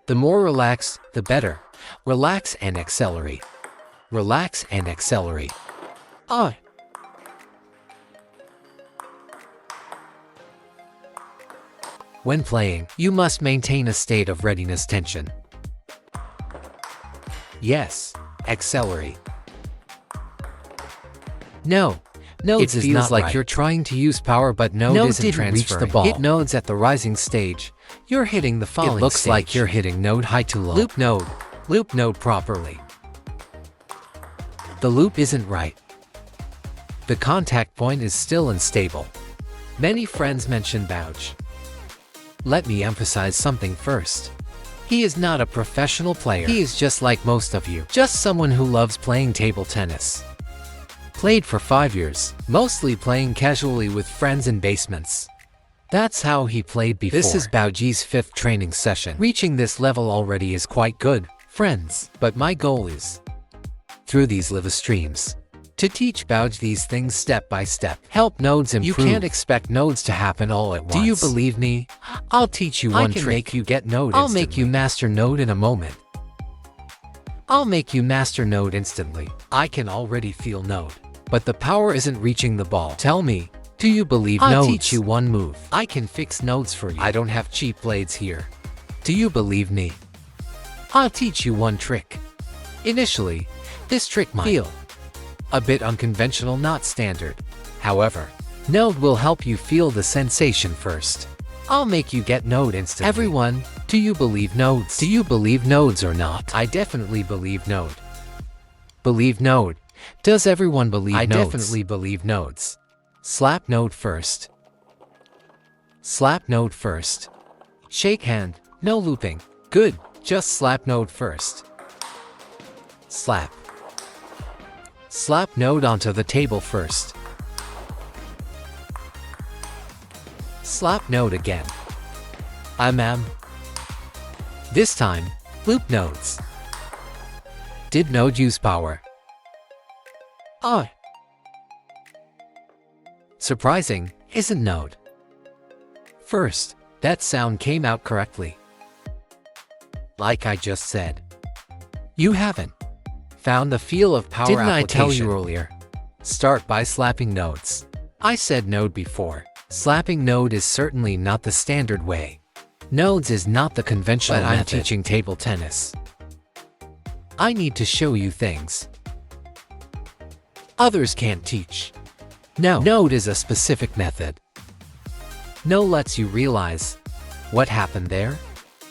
The more relaxed, the better. Relax and accelerate. Relax and accelerate. Ah. When playing, you must maintain a state of readiness tension. Yes, accelerate. No, nodes is not like you're trying to use power, but node isn't transferring. Reach the ball. Hit nodes at the rising stage. You're hitting the falling stage. It looks like you're hitting node high to low. Loop node properly. The loop isn't right. The contact point is still unstable. Many friends mention Bouch. Let me emphasize something first. He is not a professional player. He is just like most of you. Just someone who loves playing table tennis. Played for 5 years, mostly playing casually with friends in basements. That's how he played before. This is Bouch's 5th training session. Reaching this level already is quite good, friends. But my goal is, through these live streams, to teach Bouch these things step by step. Help nodes improve. You can't expect nodes to happen all at once. Do you believe me? I'll teach you one trick. I can make you get node instantly. I'll make you master node in a moment. I'll make you master node instantly. I can already feel node. But the power isn't reaching the ball. Tell me, do you believe nodes? I'll teach you one move. I can fix nodes for you. I don't have cheap blades here. Do you believe me? I'll teach you one trick. Initially, this trick might feel a bit unconventional, not standard. However, node will help you feel the sensation first. I'll make you get node instantly. Everyone, do you believe nodes? Do you believe nodes or not? I definitely believe node. Believe node. Does everyone believe nodes? I definitely believe nodes. Slap node first. Slap node first. Shake hand, no looping. Good, just slap node first. Slap. Slap node onto the table first. Slap node again. This time, loop nodes. Did node use power? Ah. Surprising, isn't node? First, that sound came out correctly. Like I just said. You haven't found the feel of power. Didn't I tell you earlier? Start by slapping nodes. I said node before. Slapping node is certainly not the standard way. Nodes is not the conventional method. I'm teaching table tennis. I need to show you things others can't teach. No, node is a specific method. No lets you realize what happened there.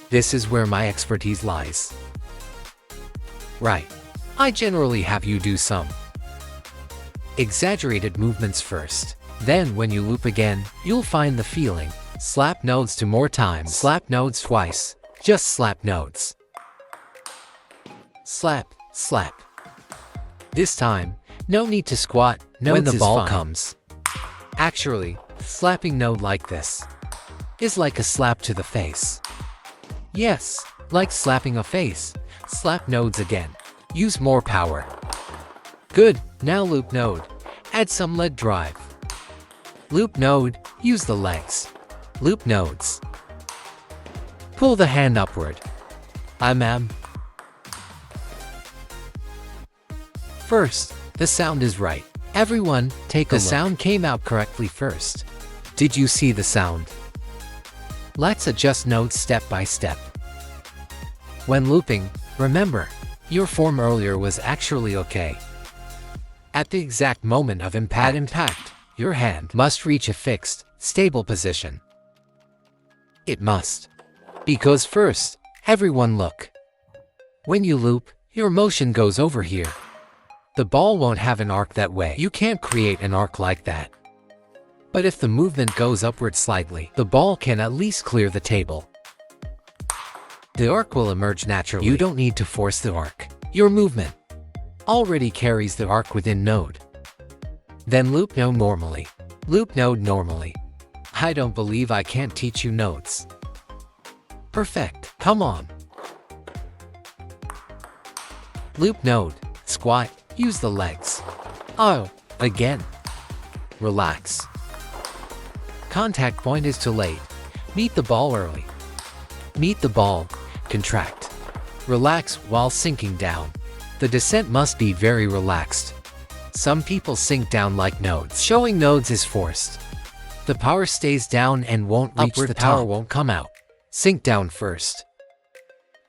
This is where my expertise lies. Right. I generally have you do some exaggerated movements first. Then when you loop again, you'll find the feeling. Slap nodes 2 more times. Slap nodes twice. Just slap nodes. Slap, slap. This time, no need to squat. When the ball comes. Actually, slapping node like this is like a slap to the face. Yes, like slapping a face. Slap nodes again. Use more power. Good, now loop node. Add some lead drive. Loop node, use the legs. Loop nodes. Pull the hand upward. First, the sound is right. Everyone, take a look. The sound came out correctly first. Did you see the sound? Let's adjust nodes step by step. When looping, remember, your form earlier was actually okay. At the exact moment of impact, your hand must reach a fixed, stable position. It must. Because first, everyone look. When you loop, your motion goes over here. The ball won't have an arc that way. You can't create an arc like that. But if the movement goes upward slightly, the ball can at least clear the table. The arc will emerge naturally. You don't need to force the arc. Your movement already carries the arc within node. Then loop node normally. Loop node normally. I don't believe I can't teach you nodes. Perfect. Come on. Loop node. Squat. Use the legs. Oh, again. Relax. Contact point is too late. Meet the ball early. Meet the ball. contract. Relax while sinking down. The descent must be very relaxed. Some people sink down like nodes. Showing nodes is forced. The power stays down and won't reach Upward the power top. won't come out. Sink down first.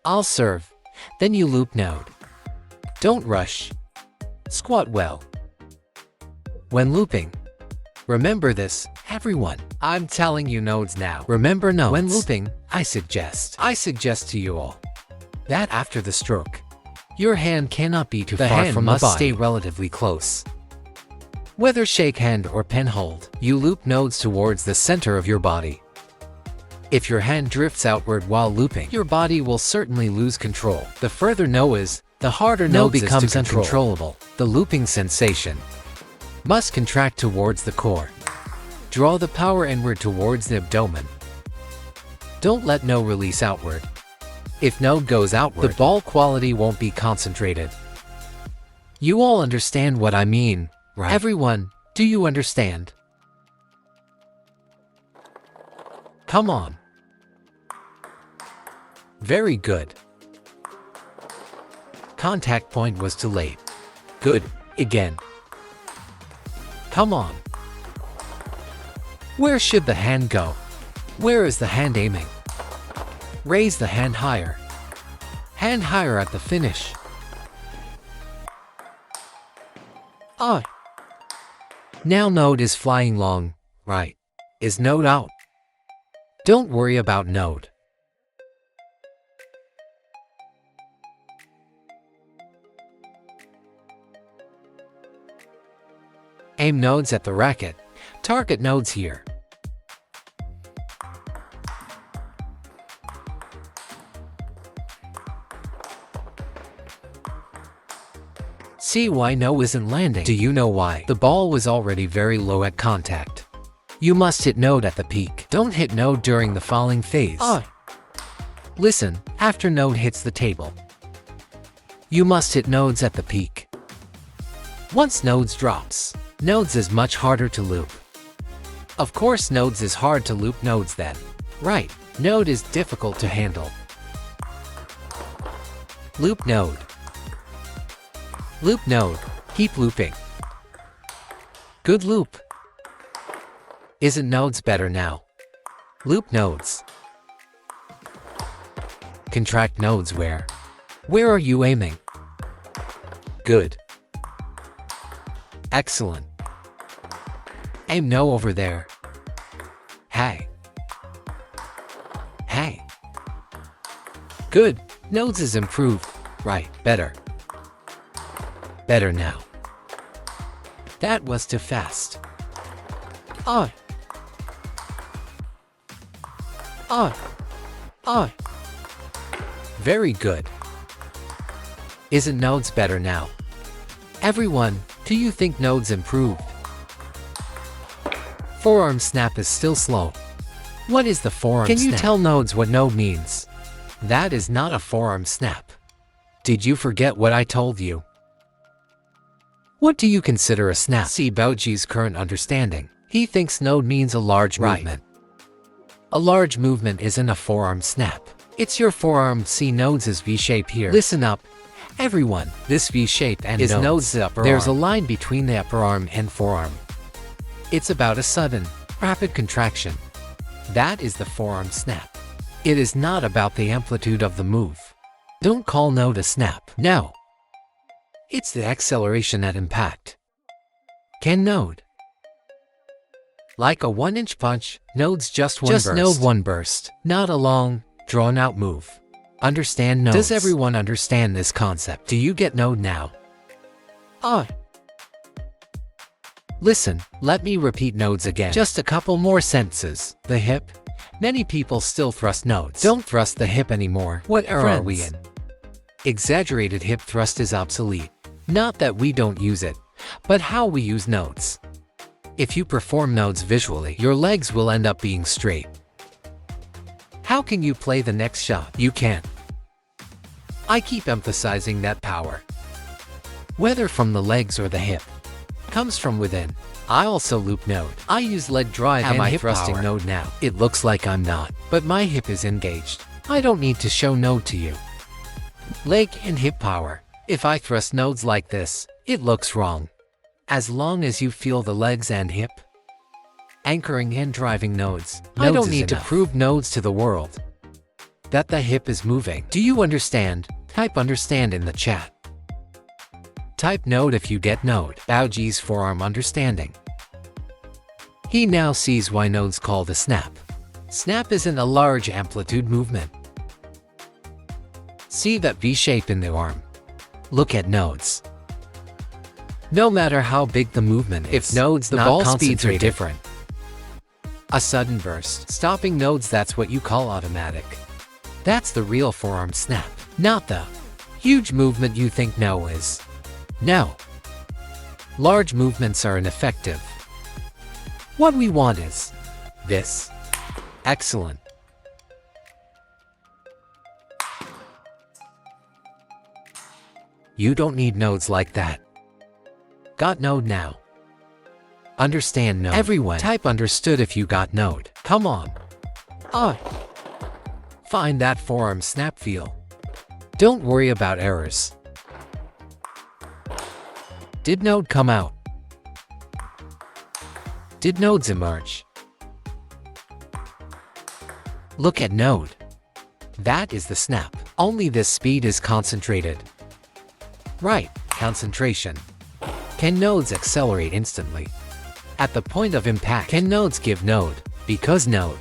I'll serve, then you loop node. Don't rush. Squat well. When looping, remember this, everyone. I'm telling you nodes now. Remember nodes. When looping, I suggest to you all that after the stroke, your hand cannot be too far from the body. The hand must stay relatively close. Whether shake hand or pen hold, you loop nodes towards the center of your body. If your hand drifts outward while looping, your body will certainly lose control. The further no is, the harder no becomes uncontrollable. The looping sensation must contract towards the core. Draw the power inward towards the abdomen. Don't let no release outward. If no goes outward, the ball quality won't be concentrated. You all understand what I mean, right? Everyone, do you understand? Come on. Very good. Contact point was too late. Good. Again. Come on. Where should the hand go? Where is the hand aiming? Raise the hand higher. Hand higher at the finish. Ah. Now node is flying long, right? Is node out? Don't worry about node. Aim nodes at the racket. Target nodes here. See why no isn't landing? Do you know why? The ball was already very low at contact. You must hit node at the peak. Don't hit node during the falling phase. Listen, after node hits the table, you must hit nodes at the peak. Once nodes drops, nodes is much harder to loop. Of course nodes is hard to loop nodes then. Right, node is difficult to handle. Loop node. Loop node. Keep looping. Good loop. Isn't nodes better now? Loop nodes. Contract nodes where? Where are you aiming? Good. Excellent. Aim no over there. Hey. Hey. Good. Nodes is improved. Right. Better. Better now. That was too fast. Very good. Isn't nodes better now? Everyone, do you think nodes improved? Forearm snap is still slow. What is the forearm snap? Can you tell nodes what node means? That is not a forearm snap. Did you forget what I told you? What do you consider a snap? See Baoji's current understanding. He thinks node means a large movement. A large movement isn't a forearm snap. It's your forearm. See nodes is V-shape here. Listen up, everyone. This V-shape and is nodes upper arm. There's a line between the upper arm and forearm. It's about a sudden, rapid contraction. That is the forearm snap. It is not about the amplitude of the move. Don't call node a snap. No. It's the acceleration at impact. Can node? Like a 1-inch punch, node's just one burst. Just node one burst, not a long, drawn-out move. Understand nodes. Does everyone understand this concept? Do you get node now? Listen, let me repeat nodes again. Just a couple more sentences. The hip. Many people still thrust nodes. Don't thrust the hip anymore. What era are we in? Exaggerated hip thrust is obsolete. Not that we don't use it, but how we use nodes. If you perform nodes visually, your legs will end up being straight. How can you play the next shot? You can't. I keep emphasizing that power, whether from the legs or the hip, comes from within. I also loop node. I use leg drive and hip thrusting power. Node now. It looks like I'm not, but my hip is engaged. I don't need to show node to you. Leg and hip power. If I thrust nodes like this, it looks wrong. As long as you feel the legs and hip, anchoring and driving nodes, I don't need to prove nodes to the world. That the hip is moving. Do you understand? Type understand in the chat. Type node if you get node. Baoji's forearm understanding. He now sees why nodes called a snap. Snap isn't a large amplitude movement. See that V shape in the arm. Look at nodes. No matter how big the movement is, if nodes, the ball speeds are different. A sudden burst, stopping nodes, that's what you call automatic. That's the real forearm snap, not the huge movement you think no is. No. Large movements are ineffective. What we want is this. Excellent. You don't need nodes like that. Got node now. Understand node. Everyone, type understood if you got node. Come on. Find that forearm snap feel. Don't worry about errors. Did node come out? Did nodes emerge? Look at node. That is the snap. Only this speed is concentrated. Right, concentration. Can nodes accelerate instantly? At the point of impact, can nodes give node? Because node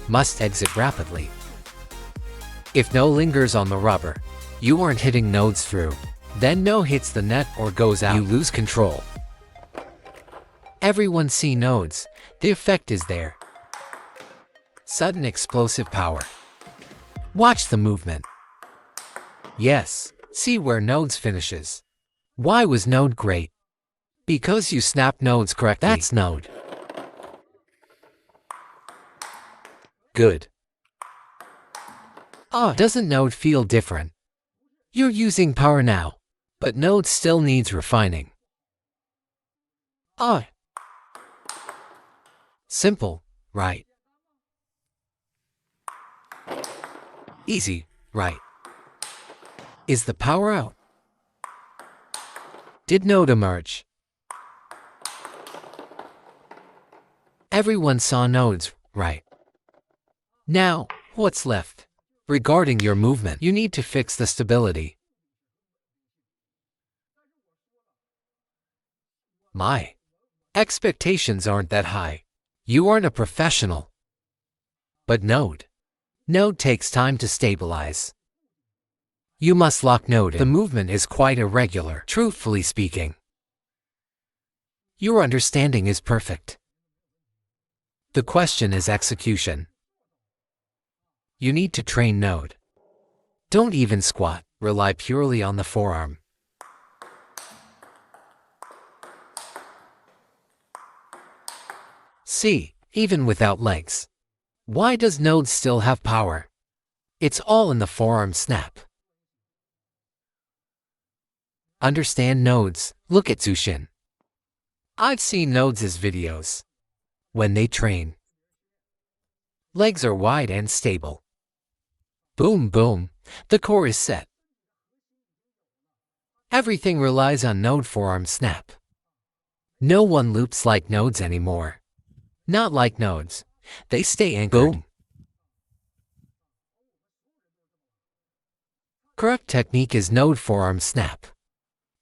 must exit rapidly. If no lingers on the rubber, you aren't hitting nodes through. Then no hits the net or goes out, you lose control. Everyone see nodes, the effect is there. Sudden explosive power. Watch the movement. Yes, see where nodes finishes. Why was node great? Because you snap nodes correctly. That's node. Good. Doesn't node feel different? You're using power now, but node still needs refining. Simple, right? Easy, right? Is the power out? Did node emerge? Everyone saw nodes, right? Now, what's left? Regarding your movement, you need to fix the stability. My expectations aren't that high. You aren't a professional. But node takes time to stabilize. You must lock node in. The movement is quite irregular, truthfully speaking. Your understanding is perfect. The question is execution. You need to train node. Don't even squat, rely purely on the forearm. See, even without legs. Why does node still have power? It's all in the forearm snap. Understand nodes, look at Zushin. I've seen nodes' videos. When they train, legs are wide and stable. Boom, boom, the core is set. Everything relies on node forearm snap. No one loops like nodes anymore. Not like nodes. They stay anchored. Boom. Correct technique is node forearm snap.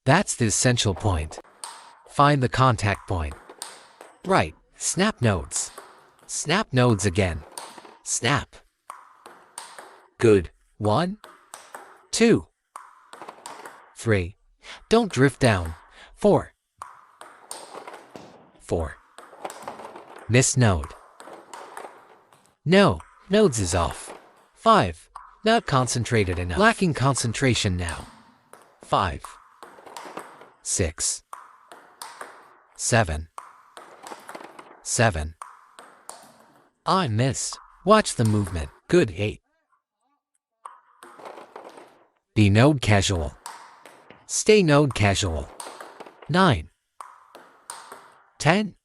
That's the essential point. Find the contact point. Right, snap nodes. Snap nodes again. Snap. Good. 1, 2, 3. Don't drift down. 4. 4. Miss node. No, nodes is off. 5. Not concentrated enough. Lacking concentration now. 5. 6. 7. 7. I missed. Watch the movement. Good. 8. Be node casual. Stay node casual. 9. 10.